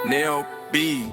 Nail B.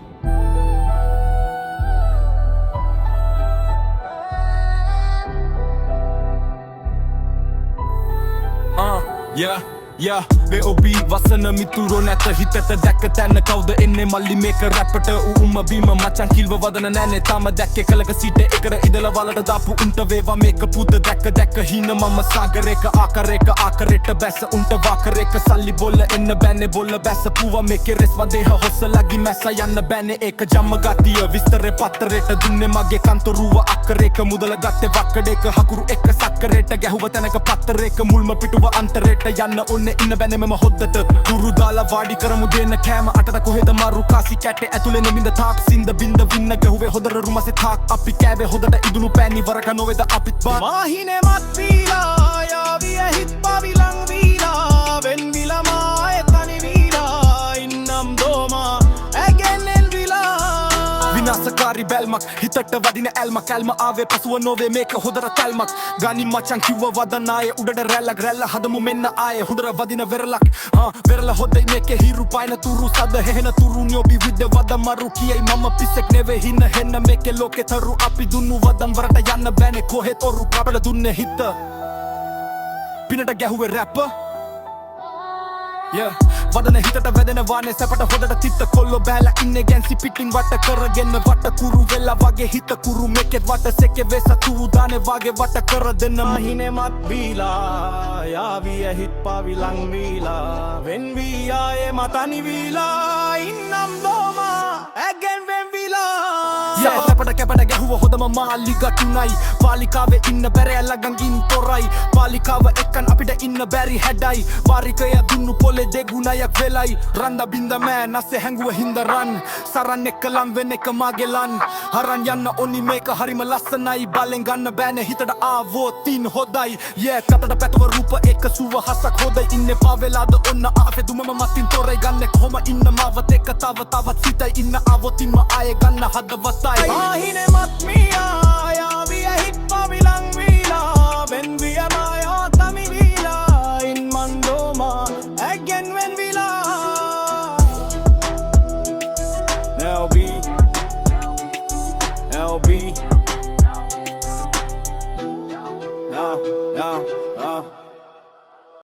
Yeah, B.O.B වසන මිතුරෝ නැත හිතට දැක්ක තැන කවුද එන්නේ මල්ලි මේක රැපට උම බීම මචන් කිල්ව වදන නෑනේ තාම දැක්කේ කලක සිට එකට ඉදලා වලට දාපු උන්ට වේවා මේක පුද දැක්ක හීන මම සාගරේක ආකරේට බැස උන්ට වාකරේක සල්ලි බොල්ල එන්න බෑනේ බොල්ල බැස පුවා මේකේ රෙස් වදේහ හොස්සලගි මැස යන්න බෑනේ ඒක ජම්ම ගතිය විස්තරේ පත්තරේට දුන්නේ මගේ කන්තරුව අක්කරේක මුදල ගත්තේ වක්කඩේක හකුරු එක සක්කරේට ගැහුව තැනක පත්තරේක මුල්ම පිටුව අන්තරේට යන්න ඕනේ ඉන්න බෑනේ මම හොද්දට දුරු දාලා වාඩි කරමු දෙන්න කෑම අටට කොහෙද මරු කාසි කැටේ ඇතුලේ නෙමින්ද තාක් සින්ද බින්ද වින්න ගැහුවේ හොදර රුමසේ තාක් අපි කෑවේ හොදට ඉදුණු පෑනි වරක නොවේද අපිත් බා මාහිනේ මත් වීලා යාවිය හිත් පවිලං වීලා වෙන් විලා මාය තනි වීලා ඉන්නම් දෝමා ඇගෙනෙන් විලා විනාශකාරී බැල්මක් හිතට වදින ඇල්මක් ඇල්ම ආවේ පසුව නොවේ මේක හොදර තැල්මක් ගනි මචන් කිව්ව වදන ආයේ උඩට රැල්ල හදමු මෙන්න ආයේ හොදර වදින වෙරලක් වෙරල හොදයි මේකේ හිරු පායන තුරු සද හෙහෙන තුරු නියෝබි විද්ද වද මරු කියයි මම පිස්සෙක් නෙවේ හින්න හෙන්න මේකේ ලෝකේ තරු අපි දුන්නු වදන් වරට යන්න බෑනේ කොහෙත් ඔරු අපල දුන්නේ හිත පිනට ගැහුවේ රැප්ප වදන හිතට වැදෙන වානේ සැපට හොදට තිත්ත කොල්ලෝ බෑලා ඉන්නේ ගැන්සි පිටින් වට කරගෙන වට කුරු වෙලා වගේ හිත කුරු මේකෙත් වට සෙකේ වෙස තු දානේ වගේ වට කර දෙන්න මාහිනේ මත් වීලා යාවිය හිත් පවිලං වීලා වෙන් වී ආයේ මතනි වීලා ඉන්නම් දෝමා ඇගෙන් වෙන් වීලා සැපට කැපට ගැහුව හොදම මාලි ගටුනයි පාලිකාවේ ඉන්න බැරෑ ළඟින් තොරයි පාලිකාව එක්කන් අපිට ඉන්න බැරි හැඩයි වාරිකය දුන්නු පොලේ දෙගුණයක් වෙලයි රන්ද බින්ද මෑ නැස්සේ හැංගුව හින්ද රන් සරන් එක්ක ලම් වෙන එක මාගේ ලන් හරන් යන්න ඕනි මේක හරිම ලස්සනයි බලෙන් ගන්න බෑනේ හිතට ආවෝ තින් හොදයි කතට පැතව රූප එක සුව හසක් හොදයි ඉන්නේ පාවෙලාද ඔන්න ආවේ දුමම මතින් තොරයි ගන්න කොහොම ඉන්න මාවත් එක තවත් සිතයි ඉන්න ආවොතින්ම ආයේ ගන්න හදවතයි මාහිනේ මත් මියා යාවිය හිත් පවිලං වීලා වෙන් විය